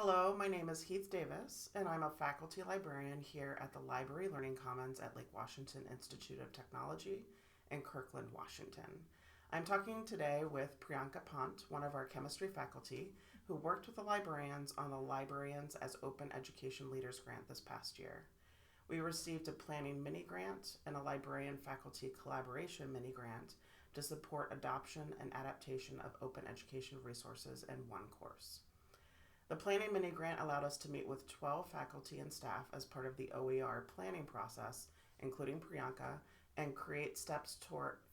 Hello, my name is Heath Davis, and I'm a faculty librarian here at the Library Learning Commons at Lake Washington Institute of Technology in Kirkland, Washington. I'm talking today with Priyanka Pant, one of our chemistry faculty, who worked with the librarians on the Librarians as Open Education Leaders grant this past year. We received a planning mini grant and a librarian faculty collaboration mini grant to support adoption and adaptation of open education resources in one course. The planning mini grant allowed us to meet with 12 faculty and staff as part of the OER planning process, including Priyanka, and create steps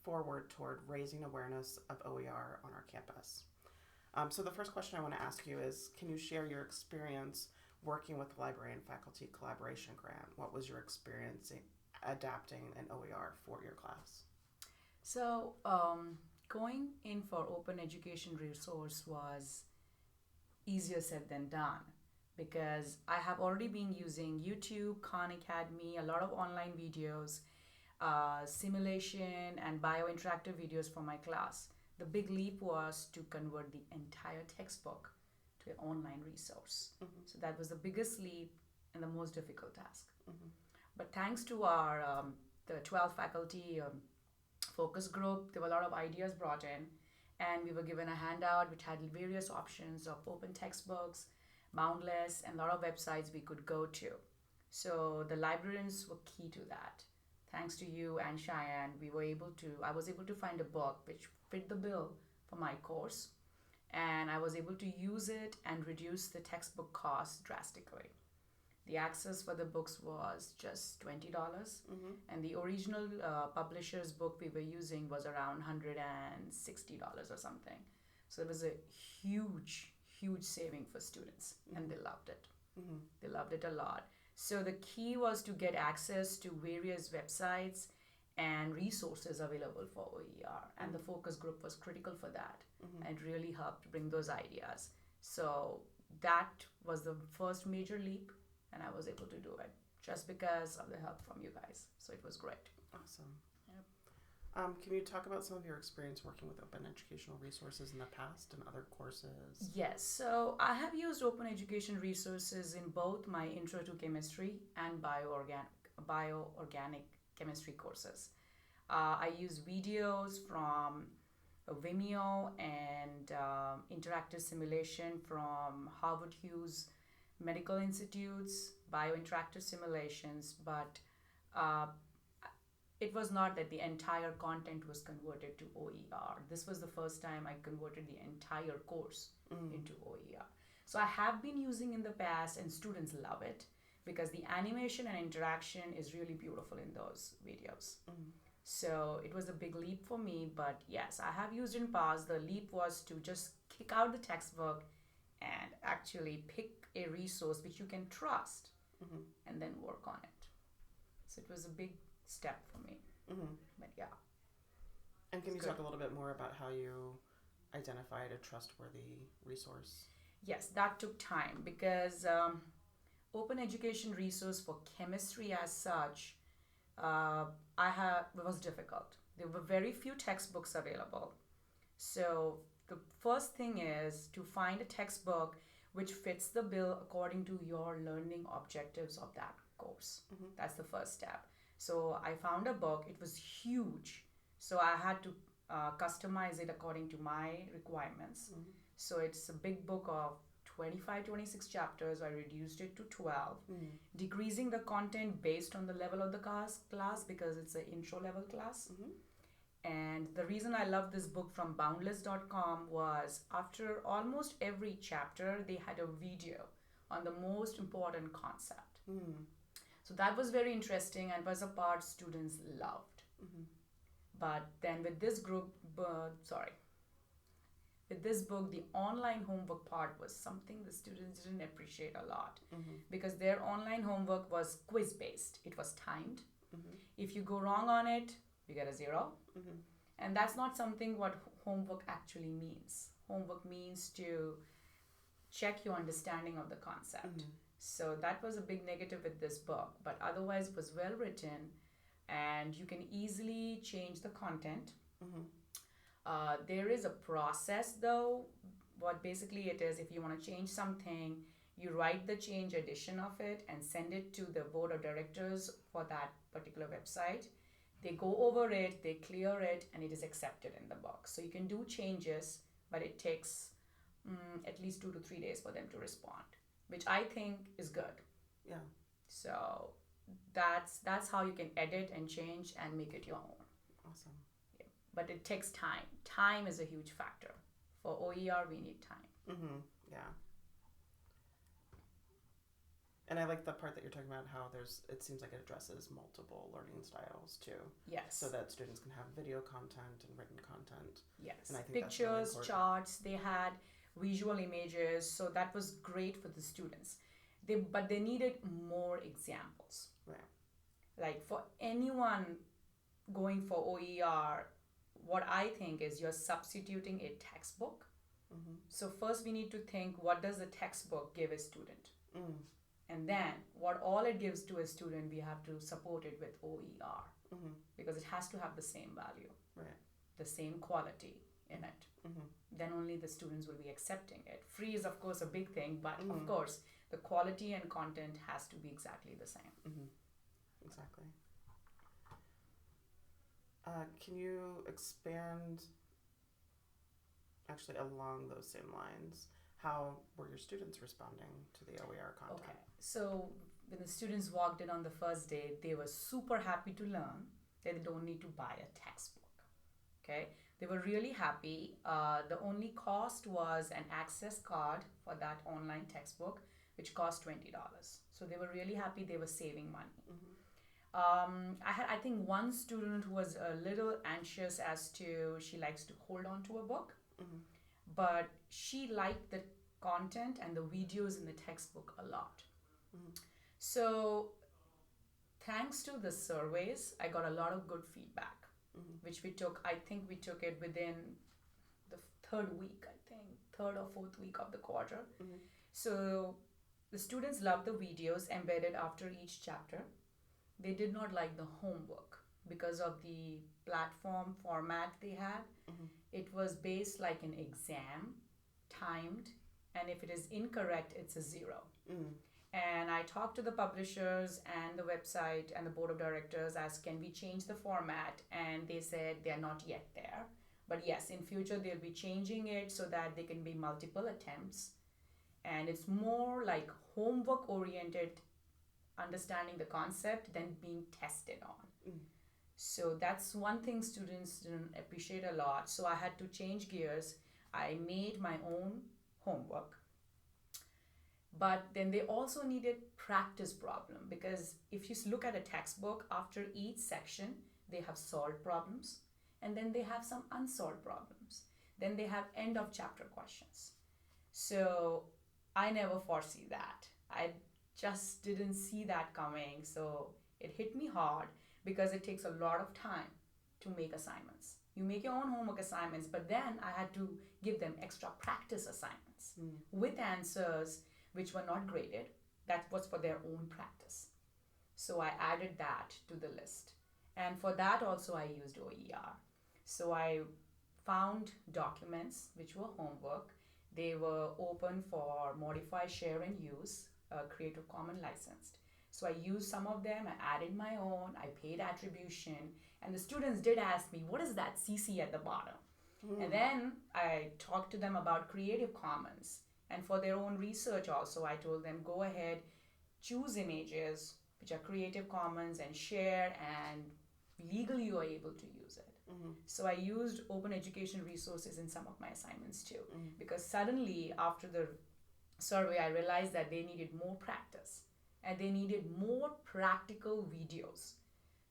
forward toward raising awareness of OER on our campus. So the first question I want to ask you is, can you share your experience working with the Librarian Faculty Collaboration Grant? What was your experience adapting an OER for your class? So, going in for open education resource was easier said than done because I have already been using YouTube, Khan Academy, a lot of online videos, simulation, and biointeractive videos for my class. The big leap was to convert the entire textbook to an online resource. Mm-hmm. So that was the biggest leap and the most difficult task. Mm-hmm. But thanks to our the 12 faculty focus group, there were a lot of ideas brought in, and we were given a handout which had various options of open textbooks, boundless, and a lot of websites we could go to. So the librarians were key to that. Thanks to you and Cheyenne, I was able to find a book which fit the bill for my course, and I was able to use it and reduce the textbook cost drastically. The access for the books was just $20, Mm-hmm. and the original publisher's book we were using was around $160 or something. So it was a huge, huge saving for students, and they loved it. Mm-hmm. They loved it a lot. So the key was to get access to various websites and resources available for OER, and the focus group was critical for that, Mm-hmm. and really helped bring those ideas. So that was the first major leap, and I was able to do it just because of the help from you guys. So it was great. Awesome. Yep. Can you talk about some of your experience working with open educational resources in the past and other courses? Yes, so I have used open education resources in both my intro to chemistry and bioorganic chemistry courses. I use videos from Vimeo and interactive simulation from Harvard Hughes Medical Institute's biointeractive simulations, but it was not that the entire content was converted to OER. This was the first time I converted the entire course into OER. So I have been using in the past, and students love it because the animation and interaction is really beautiful in those videos. So it was a big leap for me, but yes, I have used in past. The leap was to just kick out the textbook and actually pick a resource which you can trust Mm-hmm. and then work on it. So it was a big step for me. Mm-hmm. But yeah. And can you Good. talk a little bit more about how you identified a trustworthy resource? Yes, that took time because open education resource for chemistry as such, it was difficult. There were very few textbooks available. So the first thing is to find a textbook which fits the bill according to your learning objectives of that course. Mm-hmm. That's the first step. So I found a book. It was huge. So I had to customize it according to my requirements. Mm-hmm. So it's a big book of 25, 26 chapters. I reduced it to 12, Mm-hmm. decreasing the content based on the level of the class because it's an intro level class. Mm-hmm. And the reason I love this book from boundless.com was after almost every chapter, they had a video on the most important concept. Mm-hmm. So that was very interesting and was a part students loved. Mm-hmm. But then with this book, the online homework part was something the students didn't appreciate a lot Mm-hmm. because their online homework was quiz based. It was timed. Mm-hmm. If you go wrong on it, you get a 0. Mm-hmm. And that's not something what homework actually means. Homework means to check your understanding of the concept. Mm-hmm. So that was a big negative with this book, but otherwise it was well written and you can easily change the content. Mm-hmm. There is a process though. What basically it is, if you want to change something, You write the change edition of it and send it to the board of directors for that particular website. They go over it, they clear it, and it is accepted in the box. So you can do changes, but it takes at least 2 to 3 days for them to respond, which I think is good. Yeah. So that's how you can edit and change and make it your own. Awesome. Yeah. But it takes time. Time is a huge factor. For OER, we need time. Mm-hmm. Yeah. And I like the part that you're talking about how it seems like it addresses multiple learning styles too. Yes. So that students can have video content and written content. Yes. And I think pictures, that's really charts, they had visual images, so that was great for the students. But they needed more examples. Right. Like for anyone going for OER, what I think is you're substituting a textbook. Mm-hmm. So first we need to think, what does the textbook give a student? Mm. And then what all it gives to a student, we have to support it with OER. Mm-hmm. Because it has to have the same value. Right. The same quality in it. Mm-hmm. Then only the students will be accepting it. Free is of course a big thing, but Mm-hmm. of course the quality and content has to be exactly the same. Mm-hmm. Exactly. Can you expand actually along those same lines? How were your students responding to the OER content? Okay, so when the students walked in on the first day, they were super happy to learn that they don't need to buy a textbook. Okay, they were really happy. The only cost was an access card for that online textbook, which cost $20. So they were really happy. They were saving money. Mm-hmm. I think one student who was a little anxious as to she likes to hold on to a book, Mm-hmm. but she liked the content and the videos in the textbook a lot. Mm-hmm. So thanks to the surveys, I got a lot of good feedback, Mm-hmm. which I think we took it within the third or fourth week of the quarter. Mm-hmm. So the students loved the videos embedded after each chapter. They did not like the homework because of the platform format they had. Mm-hmm. It was based like an exam, timed, and if it is incorrect, it's a 0. Mm-hmm. And I talked to the publishers and the website and the board of directors, asked, can we change the format? And they said they're not yet there. But yes, in future they'll be changing it so that there can be multiple attempts. And it's more like homework oriented, understanding the concept than being tested on. Mm. So that's one thing students didn't appreciate a lot. So I had to change gears. I made my own homework. But then they also needed practice problem, because if you look at a textbook, after each section, they have solved problems, and then they have some unsolved problems. Then they have end of chapter questions. So I never foresee that. I just didn't see that coming. So it hit me hard because it takes a lot of time to make assignments. You make your own homework assignments, but then I had to give them extra practice assignments with answers which were not graded. That was for their own practice. So I added that to the list. And for that also I used OER. So I found documents which were homework. They were open for modify, share, and use, Creative Commons licensed. So I used some of them, I added my own, I paid attribution, and the students did ask me, what is that CC at the bottom? And then I talked to them about Creative Commons. And for their own research also, I told them, go ahead, choose images which are Creative Commons and share, and legally you are able to use it. Mm-hmm. So I used open education resources in some of my assignments too, Mm-hmm. because suddenly after the survey, I realized that they needed more practice and they needed more practical videos.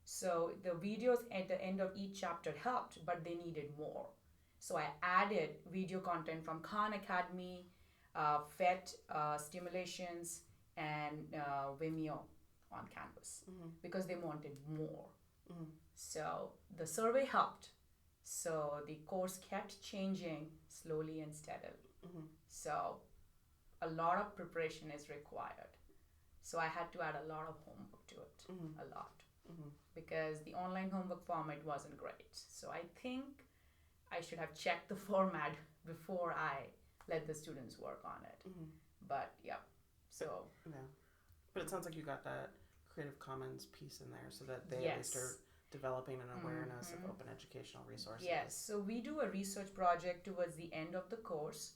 So the videos at the end of each chapter helped, but they needed more. So I added video content from Khan Academy, FET stimulations, and Vimeo on Canvas, because they wanted more. So the survey helped. So the course kept changing slowly and steadily. So a lot of preparation is required. So I had to add a lot of homework to it, a lot, because the online homework format wasn't great. So I think I should have checked the format before I let the students work on it. But yeah, So yeah, but it sounds like you got that Creative Commons piece in there so that they yes. at least are developing an awareness of open educational resources. Yes, so we do a research project towards the end of the course,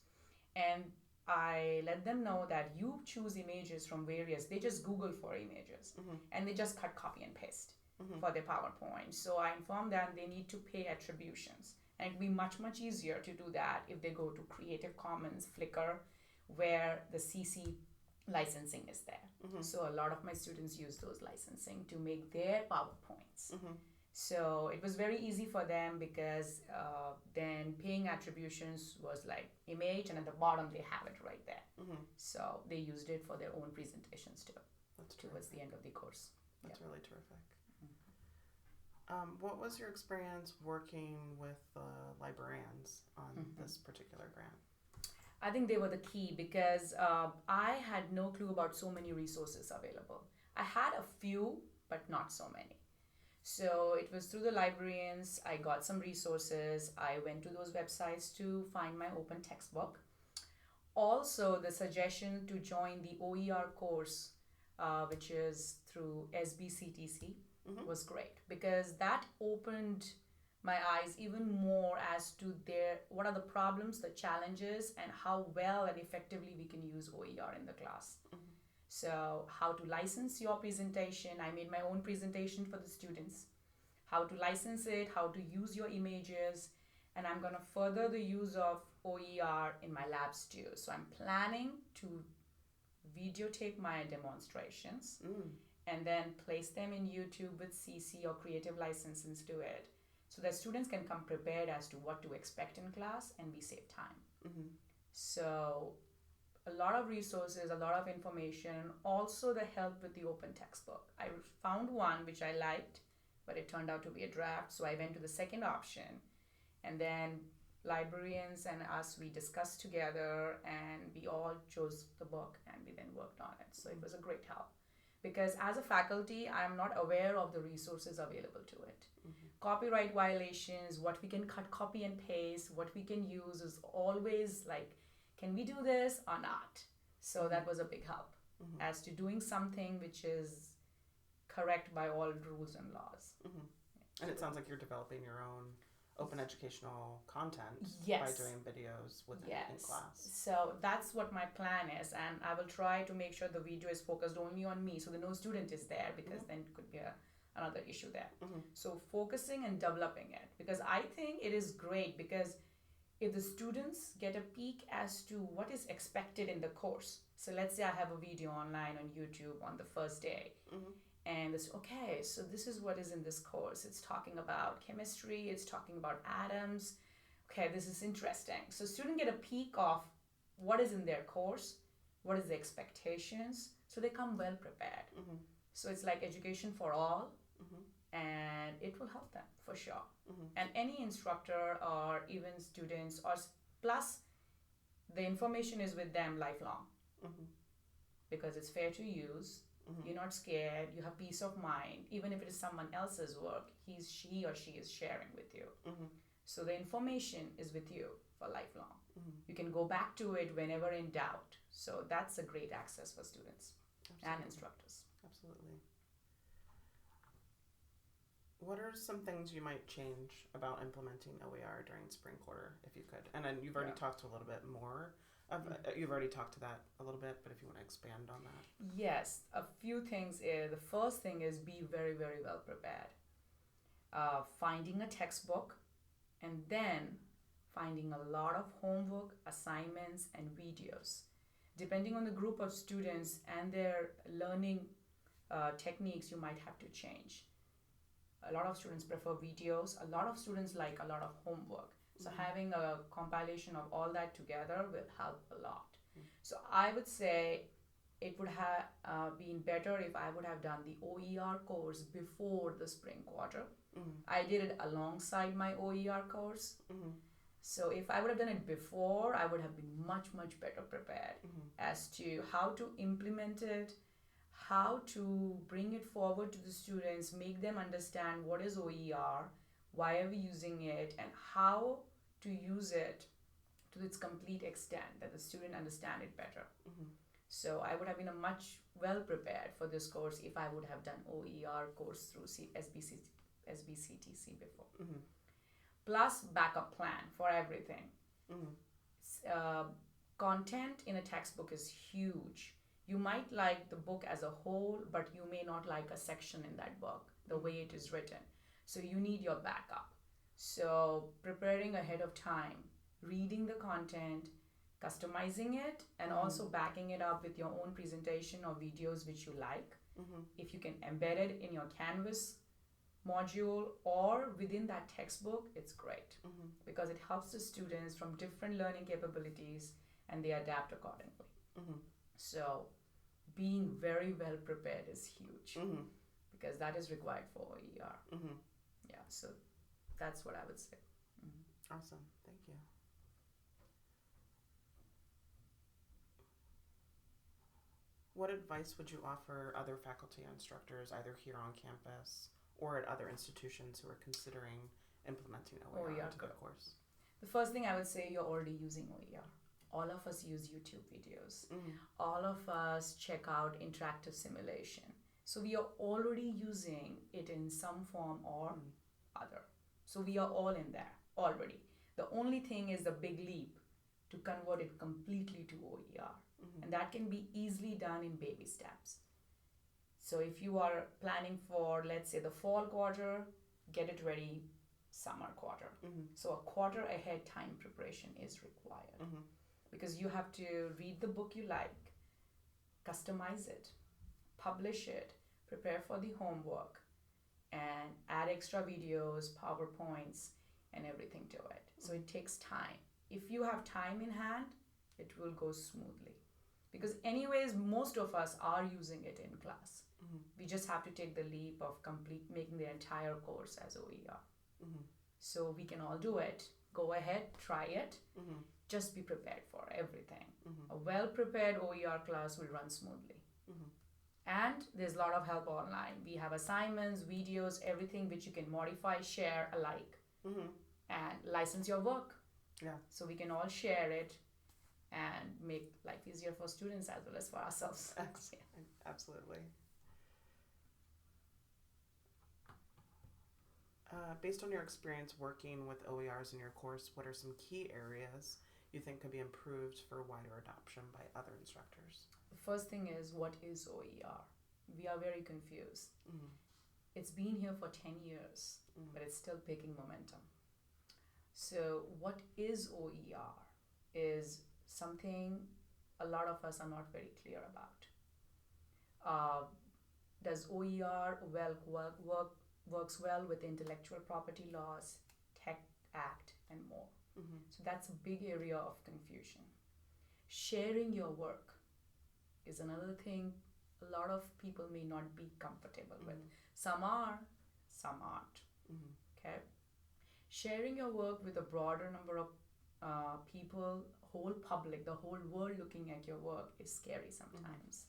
and I let them know that you choose images from various, they just Google for images and they just cut, copy, and paste for their PowerPoint. So I inform them they need to pay attributions. And it'd be much, much easier to do that if they go to Creative Commons, Flickr, where the CC licensing is there. So a lot of my students use those licensing to make their PowerPoints. So it was very easy for them because then paying attributions was like image, and at the bottom they have it right there. So they used it for their own presentations too. That's towards the end of the course. That's really terrific. What was your experience working with librarians on this particular grant? I think they were the key because I had no clue about so many resources available. I had a few, but not so many. So it was through the librarians, I got some resources. I went to those websites to find my open textbook. Also, the suggestion to join the OER course, which is through SBCTC, was great because that opened my eyes even more as to what are the problems, the challenges, and how well and effectively we can use OER in the class. So how to license your presentation. I made my own presentation for the students. How to license it, how to use your images, and I'm going to further the use of OER in my labs too. So I'm planning to videotape my demonstrations and then place them in YouTube with CC or creative licenses to it so that students can come prepared as to what to expect in class and we save time. So a lot of resources, a lot of information, also the help with the open textbook. I found one which I liked, but it turned out to be a draft, so I went to the second option, and then librarians and us, we discussed together and we all chose the book and we then worked on it. So it was a great help because as a faculty, I'm not aware of the resources available to it. Copyright violations, what we can cut, copy and paste, what we can use is always like, can we do this or not? So that was a big help as to doing something which is correct by all rules and laws. And it sounds like you're developing your own open educational content by doing videos within in class. So that's what my plan is, and I will try to make sure the video is focused only on me so that no student is there because then it could be another issue there. So focusing and developing it, because I think it is great because if the students get a peek as to what is expected in the course. So let's say I have a video online on YouTube on the first day. And it's okay, so this is what is in this course. It's talking about chemistry, it's talking about atoms. Okay, this is interesting. So students get a peek of what is in their course, what is the expectations, so they come well prepared. So it's like education for all, and it will help them for sure. And any instructor or even students, or plus the information is with them lifelong because it's fair to use. You're not scared, you have peace of mind. Even if it is someone else's work, he or she is sharing with you. So the information is with you for lifelong. You can go back to it whenever in doubt. So that's a great access for students and instructors. Absolutely. What are some things you might change about implementing OER during spring quarter, if you could? And then you've already talked a little bit more. You've already talked to that a little bit, but if you want to expand on that. Yes, a few things. The first thing is be very, very well prepared. Finding a textbook and then finding a lot of homework, assignments, and videos. Depending on the group of students and their learning techniques, you might have to change. A lot of students prefer videos. A lot of students like a lot of homework. So having a compilation of all that together will help a lot. So I would say it would have been better if I would have done the OER course before the spring quarter. I did it alongside my OER course. So if I would have done it before, I would have been much, much better prepared as to how to implement it, how to bring it forward to the students, make them understand what is OER, why are we using it, and how to use it to its complete extent that the student understand it better. So I would have been a much well prepared for this course if I would have done OER course through SBCTC before. Mm-hmm. Plus backup plan for everything. Mm-hmm. Content in a textbook is huge. You might like the book as a whole, but you may not like a section in that book, the way it is written. So you need your backup. So preparing ahead of time, reading the content, customizing it, and also backing it up with your own presentation or videos which you like. If you can embed it in your Canvas module or within that textbook, it's great because it helps the students from different learning capabilities and they adapt accordingly. So being very well prepared is huge because that is required for OER. Yeah, so that's what I would say. Awesome, thank you. What advice would you offer other faculty instructors either here on campus or at other institutions who are considering implementing OER into their course? The first thing I would say, you're already using OER. All of us use YouTube videos. All of us check out interactive simulation. So we are already using it in some form or other. So we are all in there already. The only thing is the big leap to convert it completely to OER. And that can be easily done in baby steps. So if you are planning for, let's say, the fall quarter, get it ready summer quarter. So a quarter ahead time preparation is required. Because you have to read the book you like, customize it, publish it, prepare for the homework, and add extra videos, PowerPoints, and everything to it. So it takes time. If you have time in hand, it will go smoothly. Because anyways, most of us are using it in class. We just have to take the leap of making the entire course as OER. So we can all do it. Go ahead, try it. Just be prepared for everything. A well-prepared OER class will run smoothly. And there's a lot of help online. We have assignments, videos, everything which you can modify, share alike, and license your work. Yeah. So we can all share it and make life easier for students as well as for ourselves. Absolutely. Based on your experience working with OERs in your course, what are some key areas you think could be improved for wider adoption by other instructors? The first thing is, what is OER? We are very confused. It's been here for 10 years, but it's still picking momentum. So what is OER is something a lot of us are not very clear about. Does OER works well with intellectual property laws, Tech Act, and more? So that's a big area of confusion. Sharing your work is another thing a lot of people may not be comfortable with. Some are, some aren't. Okay. Sharing your work with a broader number of people, whole public, the whole world looking at your work is scary sometimes.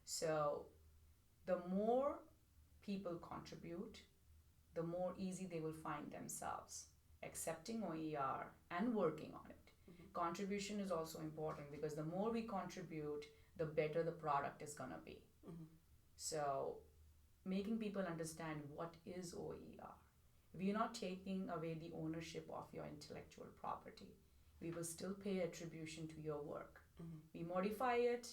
So the more people contribute, the more easy they will find themselves accepting OER and working on it. Contribution is also important because the more we contribute, the better the product is going to be. So making people understand what is OER. We are not taking away the ownership of your intellectual property. We will still pay attribution to your work. We modify it,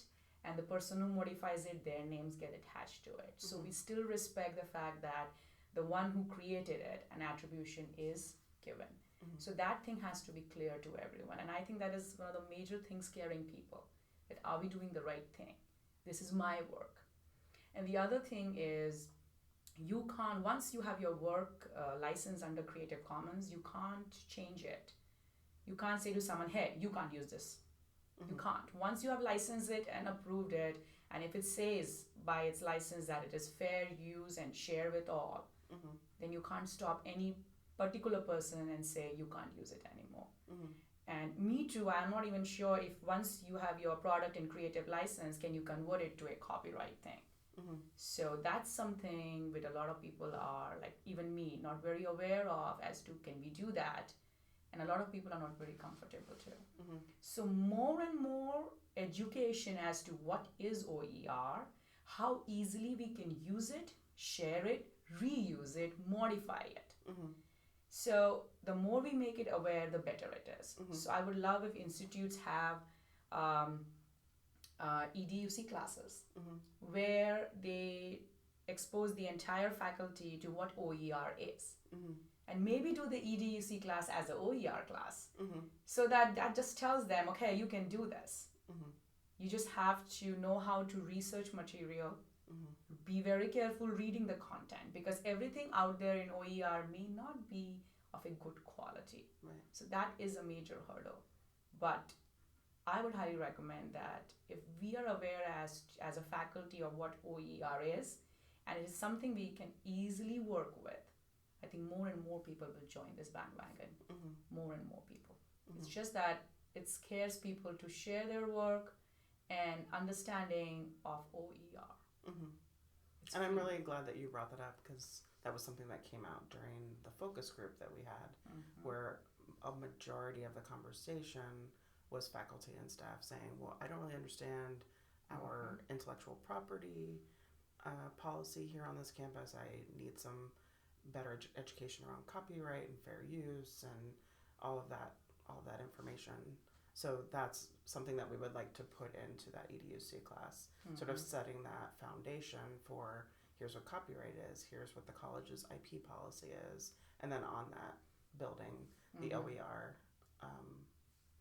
and the person who modifies it, their names get attached to it. So we still respect the fact that the one who created it, an attribution is given. So that thing has to be clear to everyone. And I think that is one of the major things scaring people, that are we doing the right thing? This is my work. And the other thing is, you can't, once you have your work licensed under Creative Commons, you can't change it. You can't say to someone, hey, you can't use this. You can't. Once you have licensed it and approved it, and if it says by its license that it is fair use and share with all, then you can't stop any particular person and say you can't use it anymore. And me too, I'm not even sure if once you have your product in creative license, can you convert it to a copyright thing? So that's something which a lot of people are, like even me, not very aware of as to can we do that? and a lot of people are not very comfortable too. Mm-hmm. So more and more education as to what is OER, how easily we can use it, share it, reuse it, modify it. Mm-hmm. So the more we make it aware, the better it is. Mm-hmm. So I would love if institutes have EDUC classes Mm-hmm. where they expose the entire faculty to what OER is. Mm-hmm. And maybe do the EDUC class as an OER class. Mm-hmm. So that just tells them, okay, you can do this. Mm-hmm. You just have to know how to research material. Mm-hmm. Be very careful reading the content, because everything out there in OER may not be of a good quality. Right. So that is a major hurdle. But I would highly recommend that if we are aware as a faculty of what OER is, and it is something we can easily work with, I think more and more people will join this bandwagon. Mm-hmm. More and more people. Mm-hmm. It's just that it scares people to share their work and understanding of OER. Mm-hmm. And I'm really glad that you brought that up, because that was something that came out during the focus group that we had, where a majority of the conversation was faculty and staff saying, well, I don't really understand our intellectual property policy here on this campus. I need some better education around copyright and fair use and all of that information. So that's something that we would like to put into that EDUC class, sort of setting that foundation for here's what copyright is, here's what the college's IP policy is, and then on that building the OER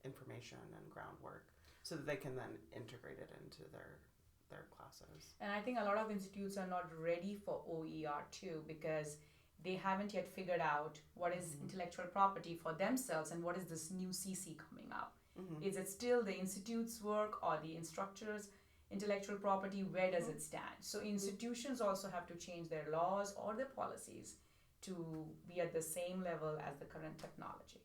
information and groundwork so that they can then integrate it into their classes. And I think a lot of institutes are not ready for OER too, because they haven't yet figured out what is intellectual property for themselves and what is this new CC coming up. Is it still the institute's work or the instructor's intellectual property? Where does it stand? So institutions also have to change their laws or their policies to be at the same level as the current technology.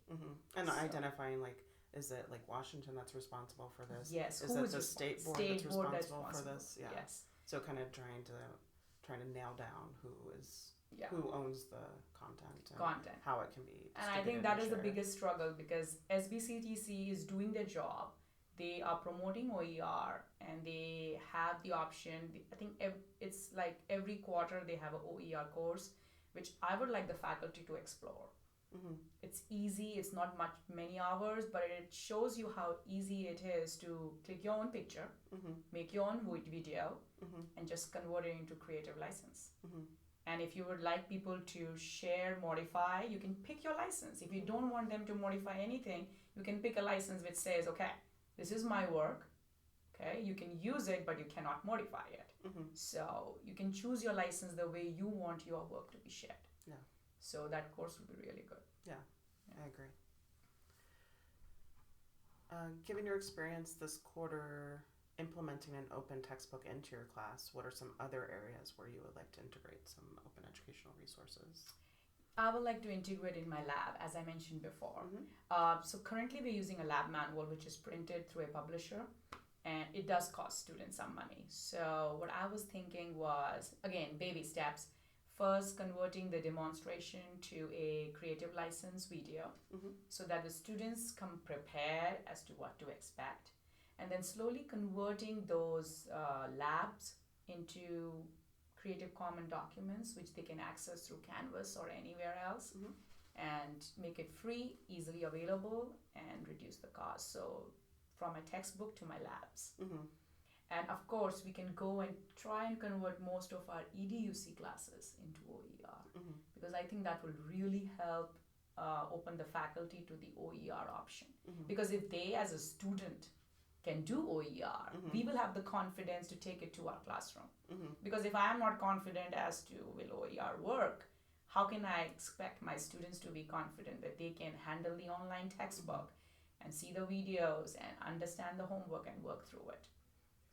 And identifying, like, is it like Washington that's responsible for this? Yes. Is it the state board that's responsible for this? Yeah. Yes. So kind of trying to nail down who owns the content, how it can be. And I think that is the biggest struggle, because SBCTC is doing their job. They are promoting OER and they have the option. I think it's like every quarter they have an OER course, which I would like the faculty to explore. It's easy, it's not many hours, but it shows you how easy it is to click your own picture, make your own video, and just convert it into creative license. And if you would like people to share, modify, you can pick your license. If you don't want them to modify anything, you can pick a license which says, okay, this is my work, okay, you can use it, but you cannot modify it. So you can choose your license the way you want your work to be shared. Yeah. So that course would be really good. Yeah. I agree. Given your experience this quarter implementing an open textbook into your class, what are some other areas where you would like to integrate some open educational resources? I would like to integrate in my lab, as I mentioned before. So currently we're using a lab manual which is printed through a publisher, and it does cost students some money. So what I was thinking was, again, baby steps. First, converting the demonstration to a creative license video so that the students come prepared as to what to expect. And then slowly converting those labs into Creative Commons documents, which they can access through Canvas or anywhere else, and make it free, easily available, and reduce the cost. So from my textbook to my labs. And of course, we can go and try and convert most of our EDUC classes into OER, because I think that will really help open the faculty to the OER option. Because if they, as a student, can do OER, we will have the confidence to take it to our classroom. Because if I am not confident as to will OER work, how can I expect my students to be confident that they can handle the online textbook and see the videos and understand the homework and work through it?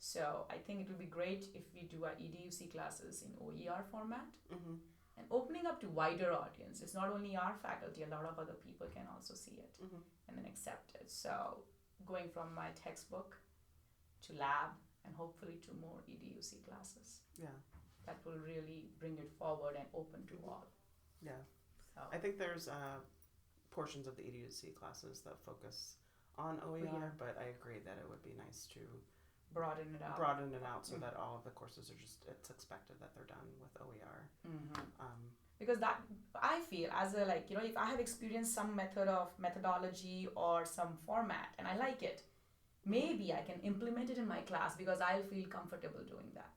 So I think it would be great if we do our EDUC classes in OER format and opening up to wider audience. It's not only our faculty, a lot of other people can also see it and then accept it. So going from my textbook to lab and hopefully to more EDUC classes. Yeah. That will really bring it forward and open to all. Yeah. So I think there's portions of the EDUC classes that focus on OER, but I agree that it would be nice to broaden it out. So that all of the courses are just, it's expected that they're done with OER. Because that, I feel as a, like, if I have experienced some methodology or some format and I like it, maybe I can implement it in my class because I'll feel comfortable doing that.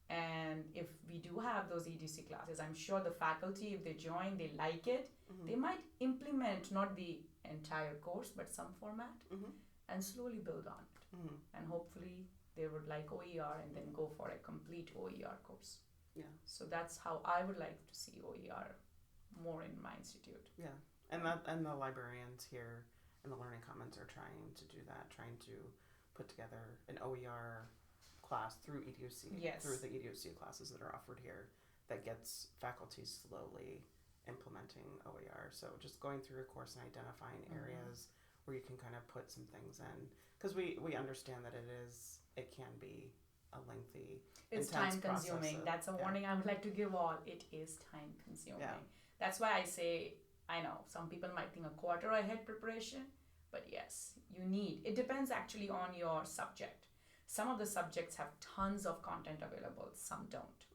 And if we do have those EDC classes, I'm sure the faculty, if they join, they like it, they might implement not the entire course, but some format and slowly build on it. And hopefully they would like OER and then go for a complete OER course. Yeah. So that's how I would like to see OER more in my institute. Yeah. And the librarians here in the Learning Commons are trying to do that, trying to put together an OER class through EDUC, through the EDUC classes that are offered here, that gets faculty slowly implementing OER. So just going through a course and identifying areas where you can kind of put some things in, because we understand that it can be a lengthy, it's intense time consuming. That's a warning I would like to give all. It is time consuming. That's why I say, I know some people might think a quarter ahead preparation, but yes, you need, it depends actually on your subject. Some of the subjects have tons of content available, some don't.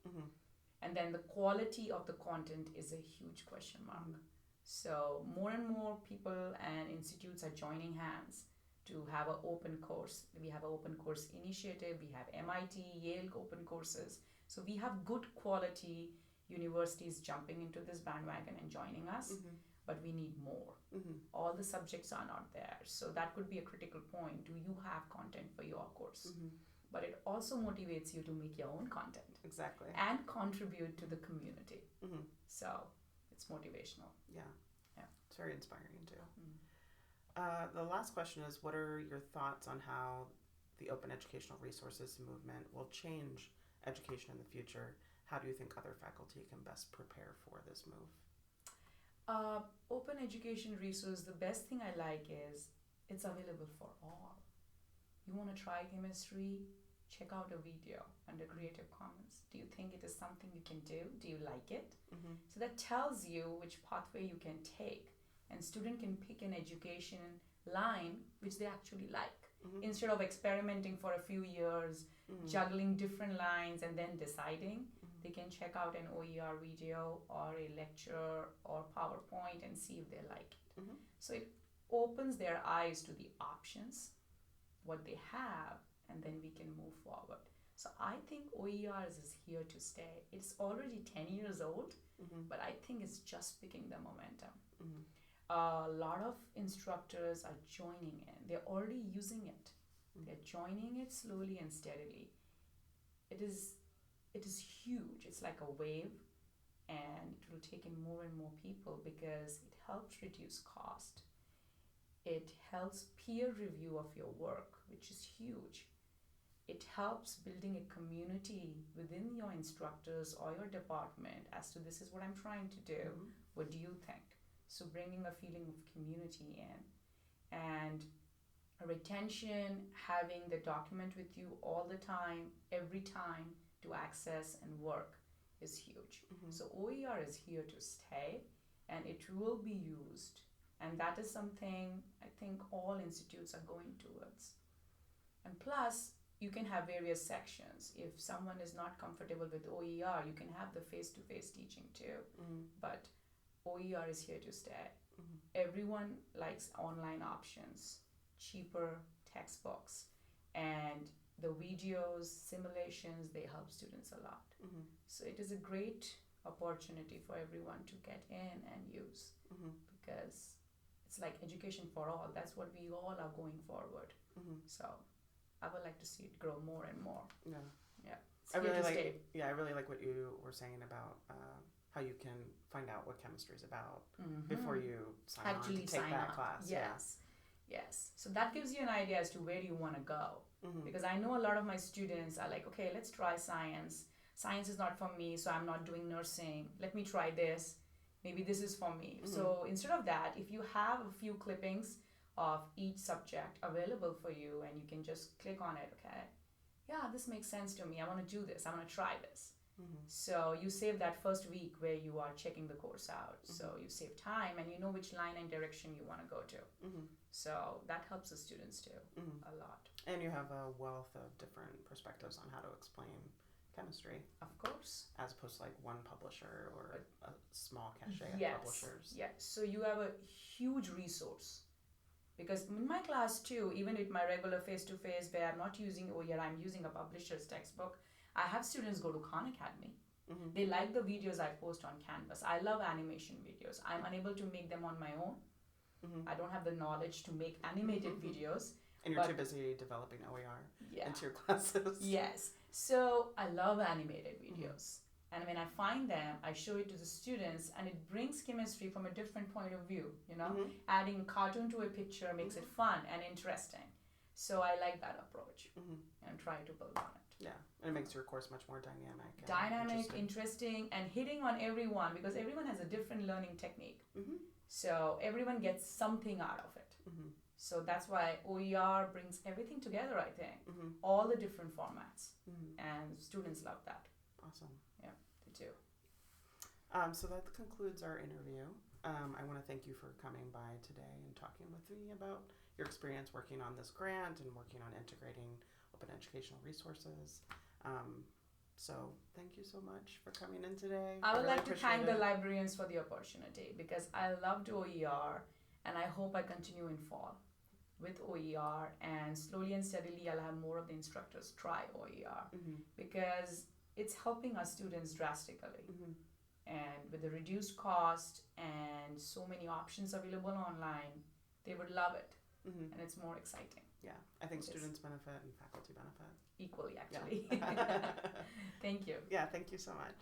And then the quality of the content is a huge question mark. So more and more people and institutes are joining hands to have an open course. We have an open course initiative. We have MIT, Yale open courses. So we have good quality universities jumping into this bandwagon and joining us, but we need more. All the subjects are not there. So that could be a critical point. Do you have content for your course? But it also motivates you to make your own content. Exactly. And contribute to the community. So it's motivational. Yeah. It's very inspiring too. The last question is, what are your thoughts on how the open educational resources movement will change education in the future? How do you think other faculty can best prepare for this move? Open education resource, the best thing I like is it's available for all. You want to try chemistry? Check out a video under Creative Commons. Do you think it is something you can do? Do you like it? So that tells you which pathway you can take, and student can pick an education line which they actually like. Instead of experimenting for a few years, juggling different lines and then deciding, they can check out an OER video or a lecture or PowerPoint and see if they like it. So it opens their eyes to the options, what they have, and then we can move forward. So I think OER is here to stay. It's already 10 years old, but I think it's just picking the momentum. A lot of instructors are joining in. They're already using it. They're joining it slowly and steadily. It is huge. It's like a wave, and it will take in more and more people because it helps reduce cost. It helps peer review of your work, which is huge. It helps building a community within your instructors or your department as to this is what I'm trying to do. What do you think? So bringing a feeling of community in, and retention, having the document with you all the time, every time to access and work is huge. So OER is here to stay, and it will be used. And that is something I think all institutes are going towards. And plus, you can have various sections. If someone is not comfortable with OER, you can have the face-to-face teaching too. But OER is here to stay. Everyone likes online options, cheaper textbooks, and the videos, simulations, they help students a lot. So it is a great opportunity for everyone to get in and use, because it's like education for all. That's what we all are going forward. So I would like to see it grow more and more. I really like what you were saying about how you can find out what chemistry is about before you sign on to take that class. Yes. So that gives you an idea as to where you want to go. Because I know a lot of my students are like, okay, let's try science. Science is not for me, so I'm not doing nursing. Let me try this. Maybe this is for me. So instead of that, if you have a few clippings of each subject available for you and you can just click on it, okay, yeah, this makes sense to me. I want to do this. I want to try this. So you save that first week where you are checking the course out. So you save time and you know which line and direction you want to go to. So that helps the students too a lot. And you have a wealth of different perspectives on how to explain chemistry. Of course. As opposed to like one publisher or a small cachet of publishers. Yes. So you have a huge resource. Because in my class too, even with my regular face-to-face where I'm not using OER, I'm using a publisher's textbook, I have students go to Khan Academy. They like the videos I post on Canvas. I love animation videos. I'm unable to make them on my own. I don't have the knowledge to make animated videos. And you're too busy developing OER into your classes. Yes. So I love animated videos. And when I find them, I show it to the students and it brings chemistry from a different point of view, you know? Adding cartoon to a picture makes it fun and interesting. So I like that approach and try to build on it. Yeah, and it makes your course much more dynamic. Dynamic, interesting, and hitting on everyone because everyone has a different learning technique. So everyone gets something out of it. So that's why OER brings everything together, I think. All the different formats. And students love that. Awesome. Yeah, they do. So that concludes our interview. I want to thank you for coming by today and talking with me about your experience working on this grant and working on integrating open educational resources. So thank you so much for coming in today. I would like to thank the librarians for the opportunity because I loved OER and I hope I continue in fall with OER and slowly and steadily I'll have more of the instructors try OER because it's helping our students drastically. And with the reduced cost and so many options available online, they would love it. And it's more exciting. Yeah, I think students benefit and faculty benefit. Equally, actually. Yeah. Thank you. Yeah, thank you so much.